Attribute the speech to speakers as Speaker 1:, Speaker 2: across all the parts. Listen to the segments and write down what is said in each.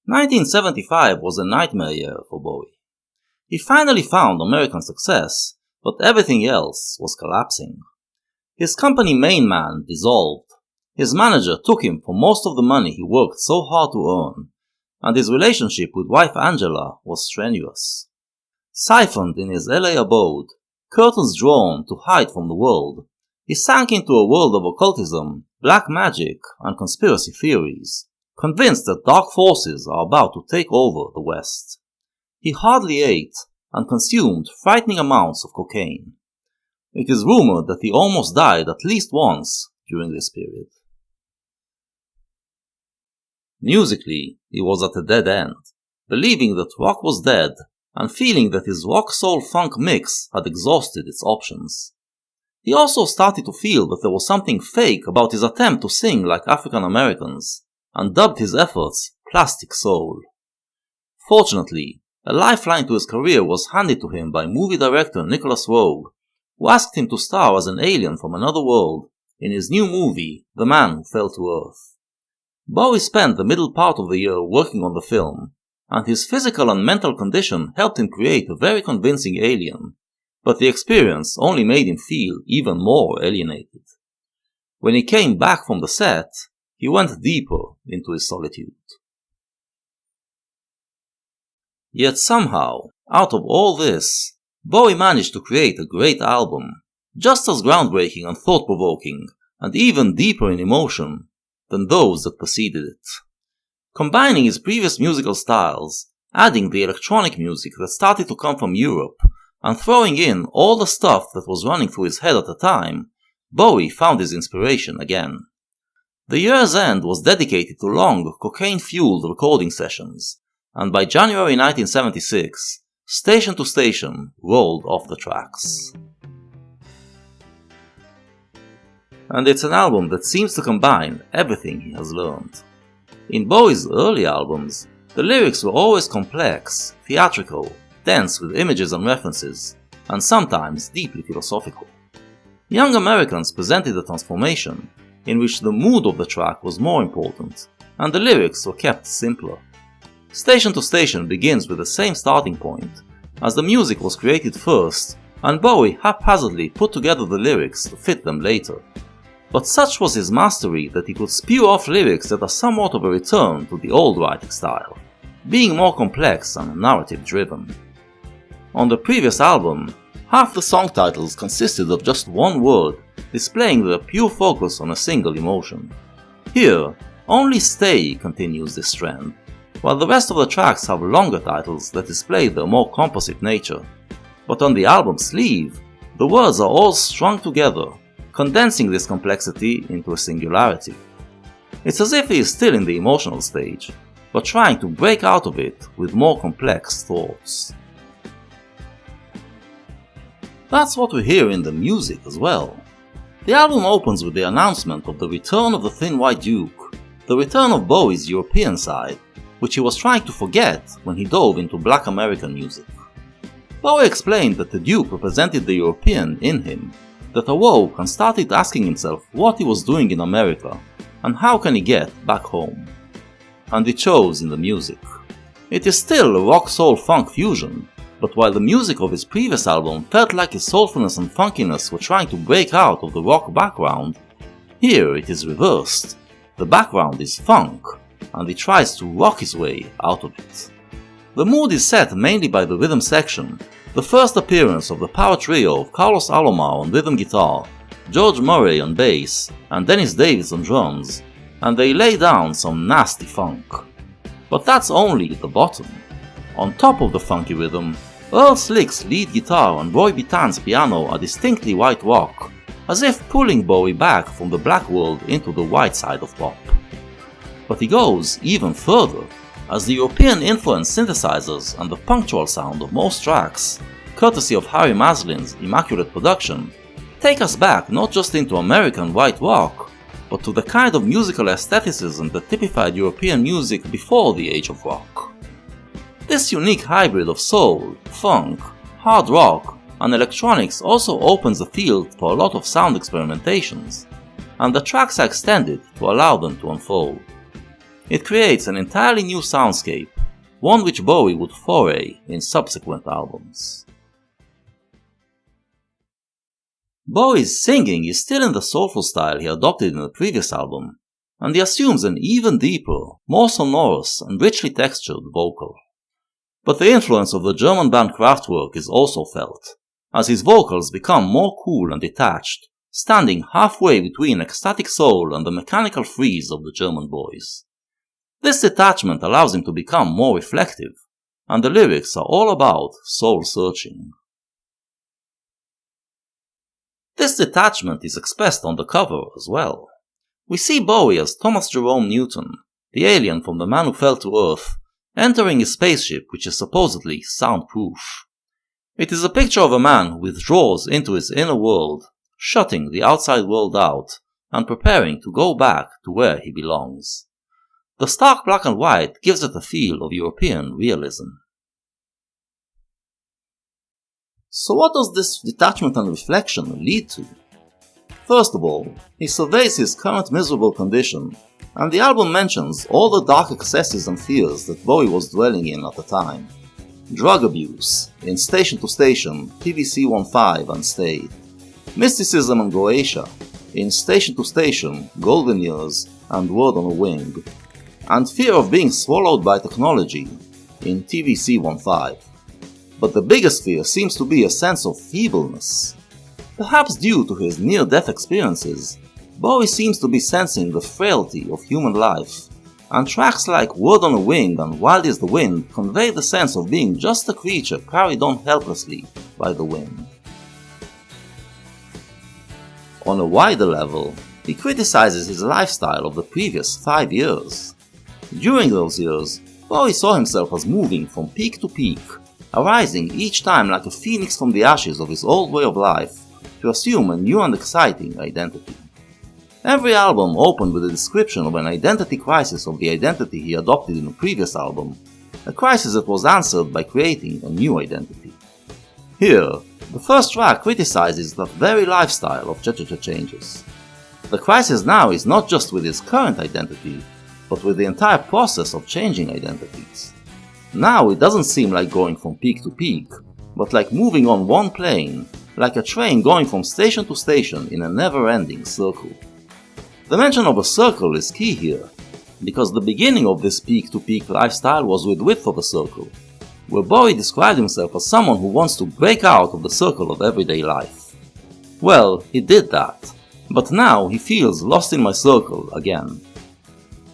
Speaker 1: 1975 was a nightmare year for Bowie. He finally found American success, but everything else was collapsing. His company Main Man dissolved, his manager took him for most of the money he worked so hard to earn, and his relationship with wife Angela was strenuous. Siphoned in his LA abode, curtains drawn to hide from the world, he sank into a world of occultism, black magic, and conspiracy theories, convinced that dark forces are about to take over the West. He hardly ate and consumed frightening amounts of cocaine. It is rumored that he almost died at least once during this period. Musically, he was at a dead end, believing that rock was dead and feeling that his rock-soul-funk mix had exhausted its options. He also started to feel that there was something fake about his attempt to sing like African Americans, and dubbed his efforts Plastic Soul. Fortunately, a lifeline to his career was handed to him by movie director Nicholas Roeg, who asked him to star as an alien from another world in his new movie, The Man Who Fell to Earth. Bowie spent the middle part of the year working on the film, and his physical and mental condition helped him create a very convincing alien, but the experience only made him feel even more alienated. When he came back from the set, he went deeper into his solitude. Yet somehow, out of all this, Bowie managed to create a great album, just as groundbreaking and thought-provoking, and even deeper in emotion than those that preceded it. Combining his previous musical styles, adding the electronic music that started to come from Europe, and throwing in all the stuff that was running through his head at the time, Bowie found his inspiration again. The year's end was dedicated to long, cocaine-fueled recording sessions, and by January 1976, Station to Station rolled off the tracks. And it's an album that seems to combine everything he has learned. In Bowie's early albums, the lyrics were always complex, theatrical, dense with images and references, and sometimes deeply philosophical. Young Americans presented a transformation in which the mood of the track was more important, and the lyrics were kept simpler. Station to Station begins with the same starting point, as the music was created first, and Bowie haphazardly put together the lyrics to fit them later. But such was his mastery that he could spew off lyrics that are somewhat of a return to the old writing style, being more complex and narrative-driven. On the previous album, half the song titles consisted of just one word, displaying their pure focus on a single emotion. Here, only Stay continues this trend, while the rest of the tracks have longer titles that display their more composite nature. But on the album sleeve, the words are all strung together, condensing this complexity into a singularity. It's as if he is still in the emotional stage, but trying to break out of it with more complex thoughts. That's what we hear in the music as well. The album opens with the announcement of the return of the Thin White Duke, the return of Bowie's European side, which he was trying to forget when he dove into Black American music. Bowie explained that the Duke represented the European in him, that awoke and started asking himself what he was doing in America, and how can he get back home. And it shows in the music. It is still a rock-soul-funk fusion, but while the music of his previous album felt like his soulfulness and funkiness were trying to break out of the rock background, here it is reversed. The background is funk, and he tries to rock his way out of it. The mood is set mainly by the rhythm section, the first appearance of the power trio of Carlos Alomar on rhythm guitar, George Murray on bass, and Dennis Davis on drums, and they lay down some nasty funk. But that's only the bottom. On top of the funky rhythm, Earl Slick's lead guitar and Roy Bittan's piano are distinctly white rock, as if pulling Bowie back from the black world into the white side of pop. But he goes even further, as the European-influenced synthesizers and the punctual sound of most tracks, courtesy of Harry Maslin's immaculate production, take us back not just into American white rock, but to the kind of musical aestheticism that typified European music before the age of rock. This unique hybrid of soul, funk, hard rock, and electronics also opens the field for a lot of sound experimentations, and the tracks are extended to allow them to unfold. It creates an entirely new soundscape, one which Bowie would foray in subsequent albums. Bowie's singing is still in the soulful style he adopted in the previous album, and he assumes an even deeper, more sonorous and richly textured vocal. But the influence of the German band Kraftwerk is also felt, as his vocals become more cool and detached, standing halfway between ecstatic soul and the mechanical freeze of the German boys. This detachment allows him to become more reflective, and the lyrics are all about soul-searching. This detachment is expressed on the cover as well. We see Bowie as Thomas Jerome Newton, the alien from The Man Who Fell to Earth, entering his spaceship which is supposedly soundproof. It is a picture of a man who withdraws into his inner world, shutting the outside world out, and preparing to go back to where he belongs. The stark black and white gives it a feel of European realism. So what does this detachment and reflection lead to? First of all, he surveys his current miserable condition, and the album mentions all the dark excesses and fears that Bowie was dwelling in at the time. Drug abuse, in Station to Station, TVC-15 and Stay. Mysticism and Goetia, in Station to Station, Golden Years and Word on a Wing. And fear of being swallowed by technology, in TVC-15. But the biggest fear seems to be a sense of feebleness. Perhaps due to his near-death experiences, Bowie seems to be sensing the frailty of human life, and tracks like Word on a Wing and Wild is the Wind convey the sense of being just a creature carried on helplessly by the wind. On a wider level, he criticizes his lifestyle of the previous 5 years. During those years, Bowie saw himself as moving from peak to peak, arising each time like a phoenix from the ashes of his old way of life to assume a new and exciting identity. Every album opened with a description of an identity crisis of the identity he adopted in the previous album, a crisis that was answered by creating a new identity. Here, the first track criticizes that very lifestyle of Cha-Cha-Cha Changes. The crisis now is not just with his current identity, but with the entire process of changing identities. Now it doesn't seem like going from peak to peak, but like moving on one plane, like a train going from station to station in a never-ending circle. The mention of a circle is key here, because the beginning of this peak-to-peak lifestyle was with Width of a Circle, where Bowie described himself as someone who wants to break out of the circle of everyday life. Well, he did that, but now he feels lost in my circle again.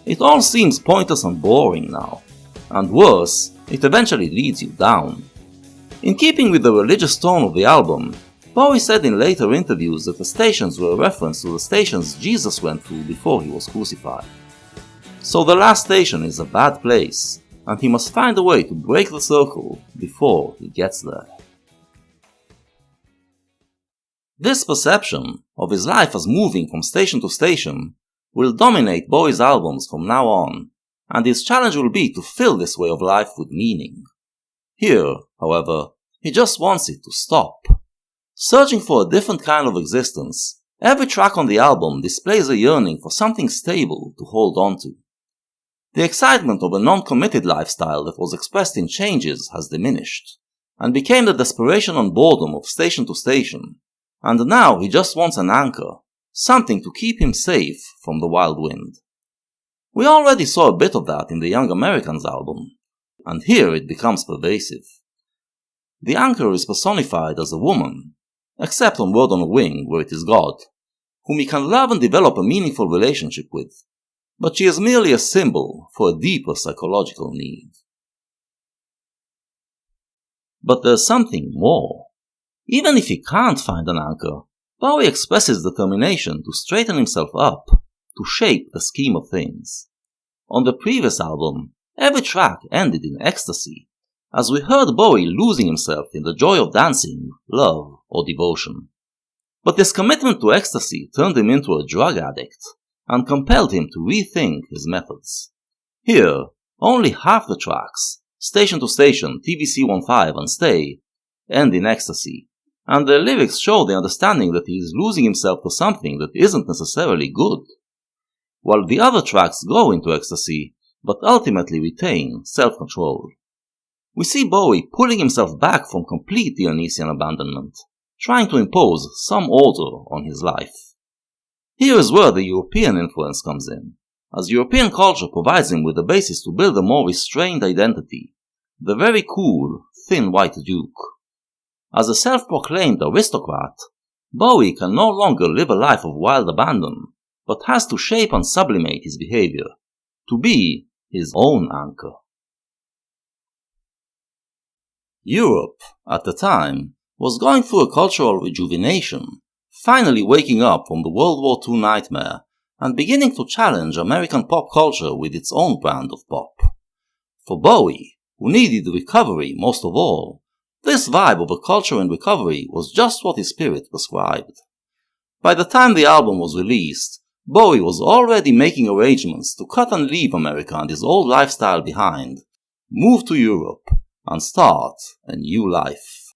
Speaker 1: It all seems pointless and boring now, and worse, it eventually leads you down. In keeping with the religious tone of the album, Bowie said in later interviews that the stations were a reference to the stations Jesus went through before he was crucified. So the last station is a bad place, and he must find a way to break the circle before he gets there. This perception of his life as moving from station to station will dominate Bowie's albums from now on, and his challenge will be to fill this way of life with meaning. Here, however, he just wants it to stop. Searching for a different kind of existence, every track on the album displays a yearning for something stable to hold on to. The excitement of a non-committed lifestyle that was expressed in Changes has diminished, and became the desperation and boredom of station to station, and now he just wants an anchor, something to keep him safe from the wild wind. We already saw a bit of that in the Young Americans album, and here it becomes pervasive. The anchor is personified as a woman, except on Word on a Wing where it is God, whom he can love and develop a meaningful relationship with, but she is merely a symbol for a deeper psychological need. But there's something more. Even if he can't find an anchor, Bowie expresses determination to straighten himself up, to shape the scheme of things. On the previous album, every track ended in ecstasy, as we heard Bowie losing himself in the joy of dancing, love, or devotion. But his commitment to ecstasy turned him into a drug addict, and compelled him to rethink his methods. Here, only half the tracks, Station to Station, TVC-15 and Stay, end in ecstasy, and the lyrics show the understanding that he is losing himself to something that isn't necessarily good. While the other tracks go into ecstasy, but ultimately retain self-control. We see Bowie pulling himself back from complete Dionysian abandonment, trying to impose some order on his life. Here is where the European influence comes in, as European culture provides him with the basis to build a more restrained identity, the very cool, thin white duke. As a self-proclaimed aristocrat, Bowie can no longer live a life of wild abandon, but has to shape and sublimate his behavior, to be his own anchor. Europe, at the time, was going through a cultural rejuvenation, finally waking up from the World War II nightmare and beginning to challenge American pop culture with its own brand of pop. For Bowie, who needed recovery most of all, this vibe of a culture in recovery was just what his spirit prescribed. By the time the album was released, Bowie was already making arrangements to cut and leave America and his old lifestyle behind, move to Europe, and start a new life.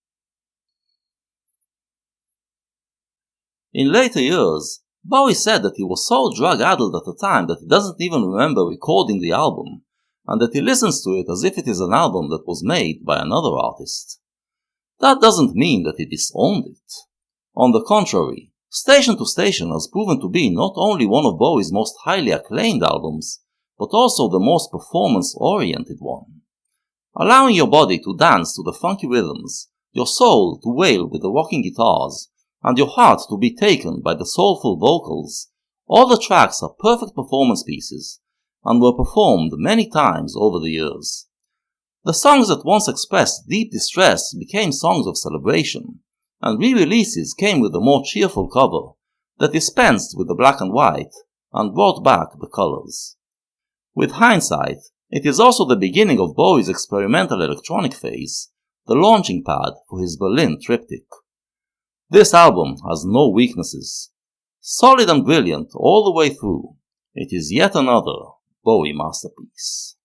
Speaker 1: In later years, Bowie said that he was so drug-addled at the time that he doesn't even remember recording the album, and that he listens to it as if it is an album that was made by another artist. That doesn't mean that he disowned it. On the contrary, Station to Station has proven to be not only one of Bowie's most highly acclaimed albums, but also the most performance-oriented one. Allowing your body to dance to the funky rhythms, your soul to wail with the rocking guitars, and your heart to be taken by the soulful vocals, all the tracks are perfect performance pieces, and were performed many times over the years. The songs that once expressed deep distress became songs of celebration, and re-releases came with a more cheerful cover that dispensed with the black and white and brought back the colors. With hindsight, it is also the beginning of Bowie's experimental electronic phase, the launching pad for his Berlin triptych. This album has no weaknesses. Solid and brilliant all the way through, it is yet another Bowie masterpiece.